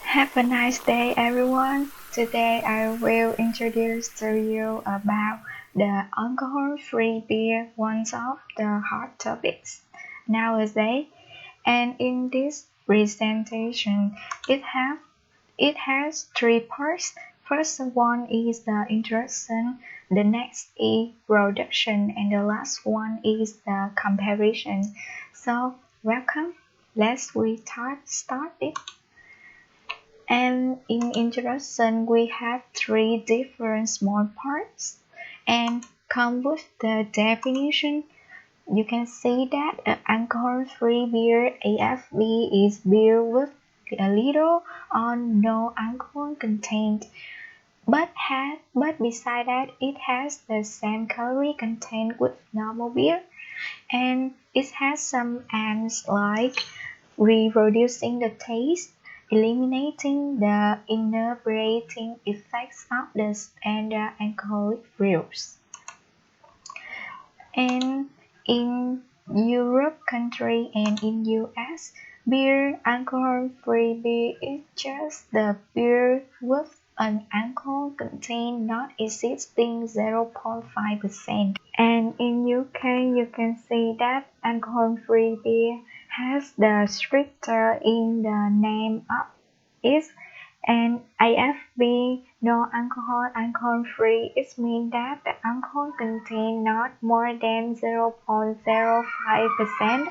Have a nice day, everyone. Today I will introduce to you about the alcohol-free beer, one of the hot topics nowadays. And in this presentation, it has three parts. First one is the introduction, the next is production, and the last one is the comparison. So, welcome. Start it. And in introduction, we have three different small parts and come with the definition. You can see that an alcohol-free beer AFB is beer with a little or no alcohol content, but beside that it has the same calorie content with normal beer, and it has some aims like reproducing the taste, eliminating the inebriating effects of the standard alcoholic brews. And in Europe country and in US, beer alcohol-free beer is just the beer with an alcohol content not exceeding 0.5%. And in UK, you can see that alcohol-free beer has the stricter in the name of it, and AFB no alcohol alcohol-free. It means that the alcohol contain not more than 0.05%,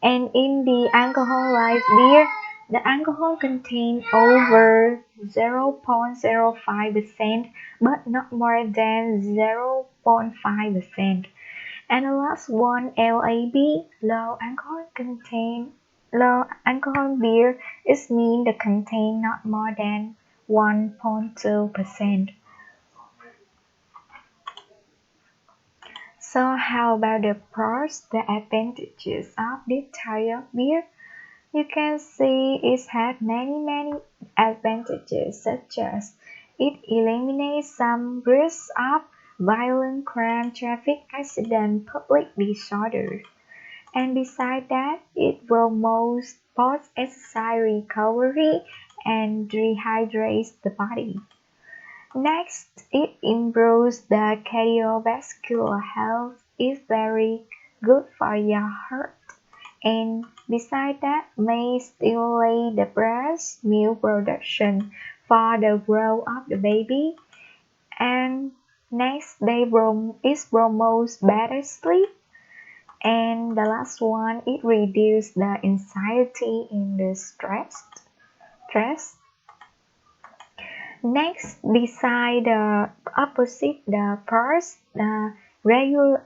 and in the alcoholized beer, the alcohol contains over 0.05%, but not more than 0.5%. And the last one, LAB, low alcohol beer, is mean the contain not more than 1.2%. So how about the pros, the advantages of this type of beer? You can see it has many advantages, such as it eliminates some risks of violent crime, traffic accident, public disorder. And besides that, it promotes both exercise recovery and rehydrates the body. Next, it improves the cardiovascular health. It's very good for your heart. And besides that, may stimulate the breast milk production for the growth of the baby. And next, it promotes better sleep. And the last one, it reduces the anxiety and the stress. Next, beside the opposite, the pros, the regular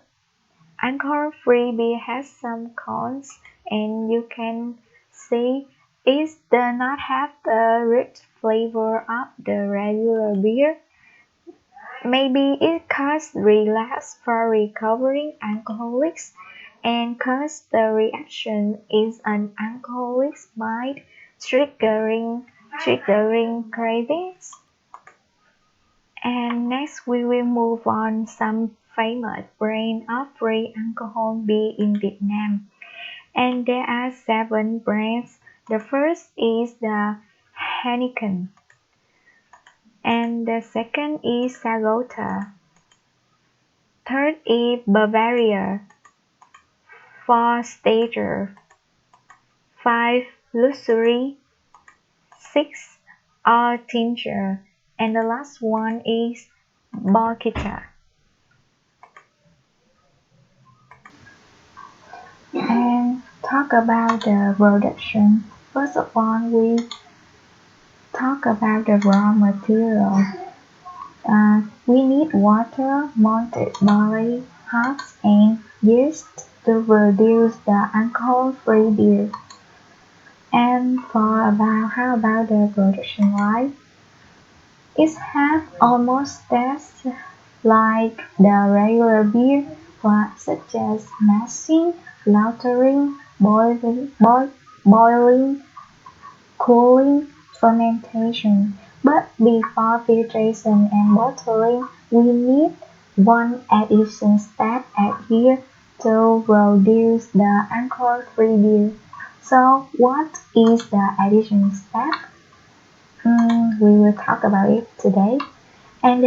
alcohol-free beer has some cons, and you can see it does not have the rich flavor of the regular beer. Maybe it causes relapse for recovering alcoholics, and cause the reaction is an alcoholic's mind, triggering cravings. And next we will move on some famous brand of free alcohol beer in Vietnam. And there are 7 brands. The first is the Heineken. And the second is Sagota. Third is Bavaria. 4 Stager. 5 Luxury. 6 Altinger. And the last one is Barkita. And talk about the production. First of all, we talk about the raw material. We need water, malted barley, hops, and yeast to produce the alcohol-free beer. And how about the production line? It has almost tastes like the regular beer, such as mashing, lautering, boiling, cooling, fermentation. But before filtration and bottling, we need one additional step here to produce the alcohol-free beer. So what is the additional step? We will talk about it today. And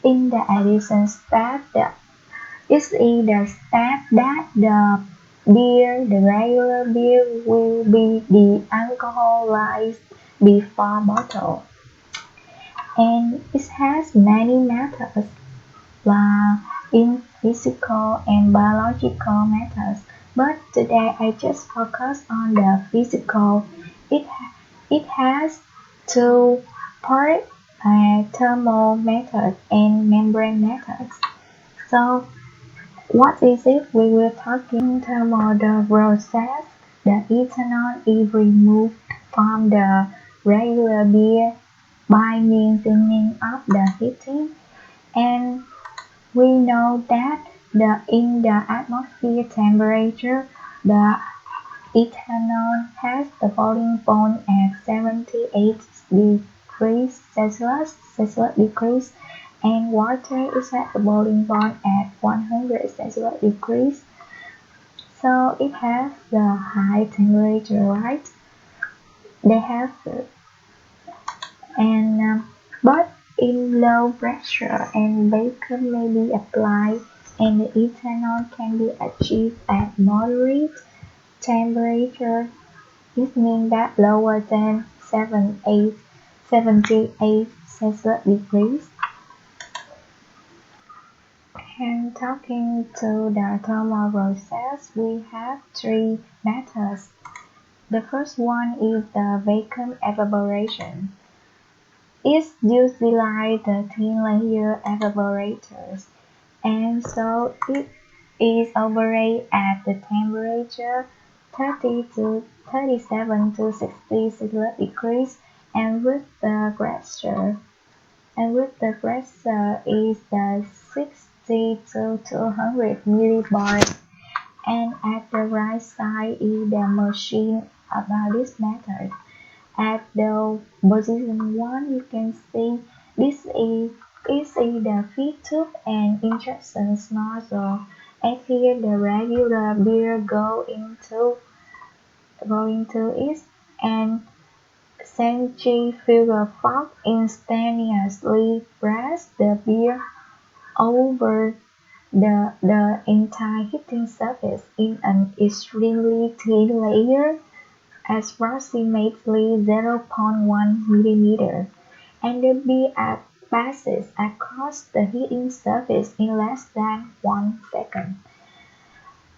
in the addition step, is in the step that the regular beer will be de-alcoholized before bottle. And it has many methods, like in physical and biological methods. But today I just focus on the physical. It, it has two parts, thermal method and membrane methods. So what is it? We will talk in terms of the process. The ethanol is removed from the regular beer by means of the heating, and we know that in the atmosphere temperature, the ethanol has the boiling point at 78 degrees Celsius, and water is at the boiling point at 100 Celsius degrees. So it has the high temperature, right? They have and but in low pressure and bacon may be applied, and the ethanol can be achieved at moderate temperature. This means that lower than 78 Celsius degrees. And talking to the thermal process, we have three methods. The first one is the vacuum evaporation. It's usually the thin layer evaporators, and so it is operated at the temperature 30 to 37 to 60 Celsius degrees, and with the pressure is the 60 to 200 millibar. And at the right side is the machine about this method. At the position 1, you can see this is the feed tube and injection nozzle. And here the regular beer go into it, and centrifugal instantaneously press the beer over the entire heating surface in an extremely thin layer, approximately 0.1 millimeter, and the beer passes across the heating surface in less than 1 second.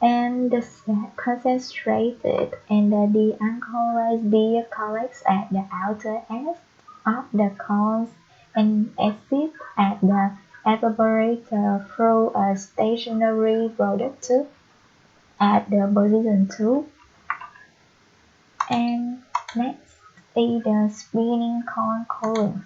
And the concentrated and the de-alcoholized beer collects at the outer edge of the cones and exits at the evaporator through a stationary product tube at the position 2. And next is the spinning cone cooling.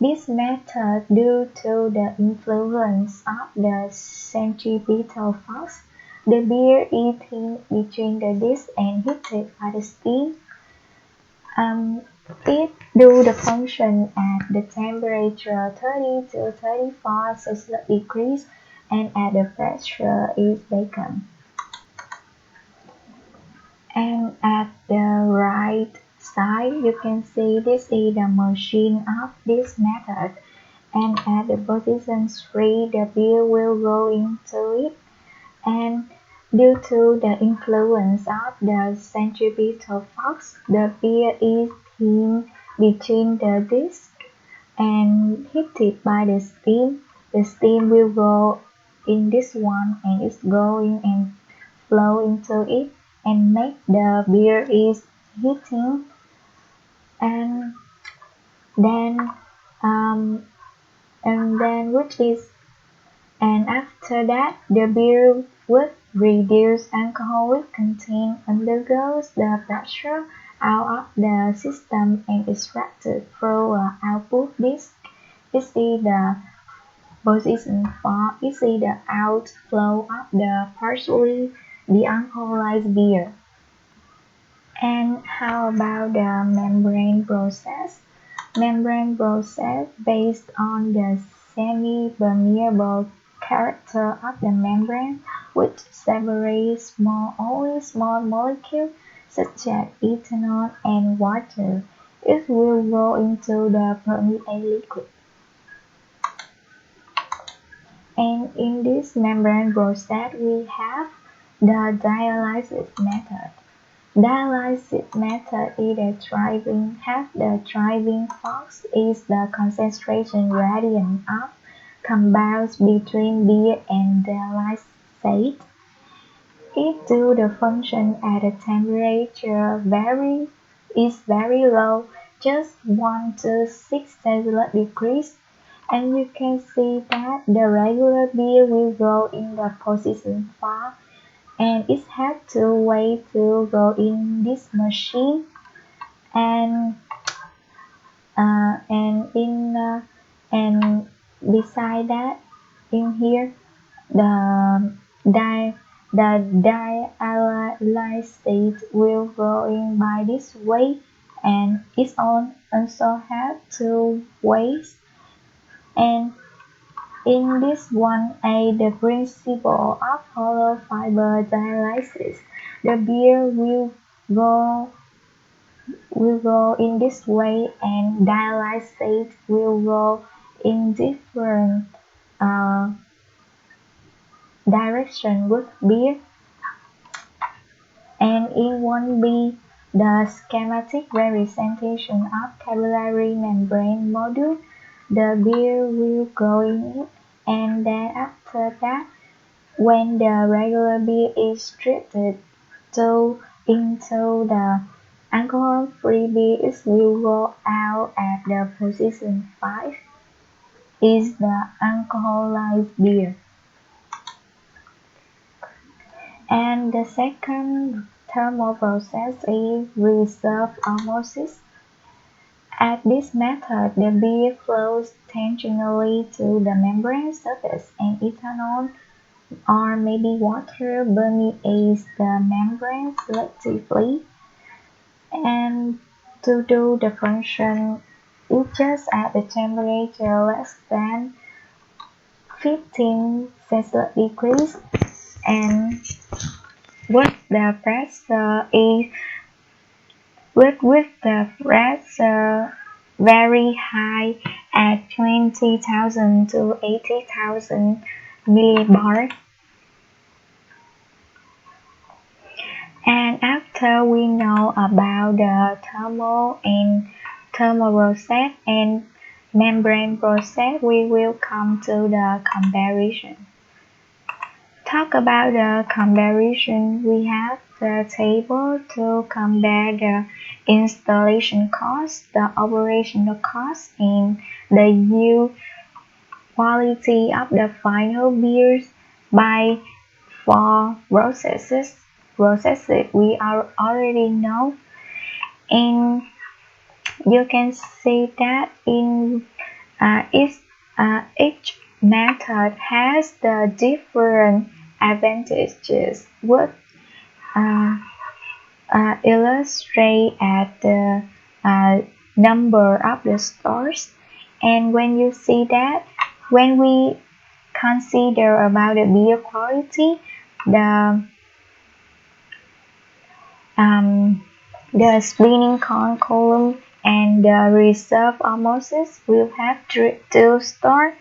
This method, due to the influence of the centripetal force, the beer is thinned between the disc and heated by the steam. It do the function at the temperature 30 to 34 Celsius degrees, and at the pressure is vacant. And at the right side, you can see this is the machine of this method, and at the position 3, the beer will go into it, and due to the influence of the centripetal force, the beer is thinned between the disc and heated by the steam. The steam will go in this one, and it's going and flow into it and make the beer is heating, and then um, which is and after that the beer with reduced alcoholic content undergoes the pressure out of the system and is extracted through an output disc. You see the position 4, you see the outflow of the partially de-alcoholized beer. And how about the membrane process? Membrane process based on the semi-permeable character of the membrane, which separates only small molecules such as ethanol and water. it will go into the permeate liquid. And in this membrane process, we have the dialysis method. Dialysis method is the driving force is the concentration gradient of compounds between beer and dialysate. It do the function at a temperature is very low, just 1 to 6 Celsius degrees, and you can see that the regular beer will go in the position 4, and it has to wait to go in this machine, and in and beside that, in here, the di the dialysate will go in by this way, and it also have to wait. And in this 1A, the principle of hollow fiber dialysis, the beer will go in this way, and dialysate will go in different uh, direction with beer. And in 1B, the schematic representation of capillary membrane module, the beer will go in it, and then after that, when the regular beer is drifted into the alcohol-free beer, it will go out at the position 5, is the alcoholized beer. And the second thermal process is reverse osmosis. At this method, the beer flows tangentially to the membrane surface, and ethanol or maybe water permeates the membrane selectively. And to do the function, it just at the temperature less than 15 Celsius degrees, and with the pressure very high at 20,000 to 80,000 millibar. And after we know about the thermal process and membrane process, we will come to the comparison. Talk about the comparison, we have the table to compare the installation cost, the operational cost, and the yield quality of the final beers by 4 processes we already know. And you can see that in each method has the different advantages, would illustrate at the number of the stores. And when you see that, when we consider about the beer quality, the spinning cone column and the reserve osmosis will have 2 stars,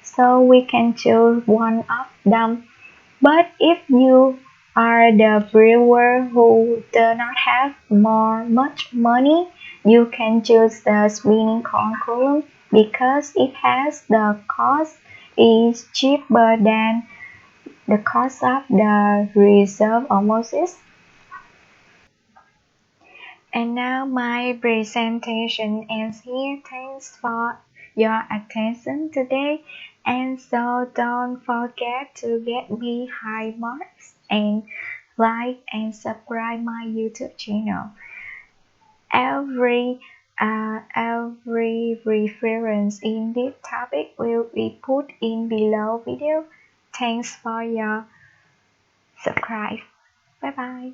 so we can choose one of them. But if you are the brewer who do not have much money, you can choose the spinning cone column because it has the cost is cheaper than the cost of the reserve osmosis. And now my presentation ends here. Thanks for your attention today. And so don't forget to get me high marks and like and subscribe my YouTube channel. Every reference in this topic will be put in below video. Thanks for your subscribe. Bye bye.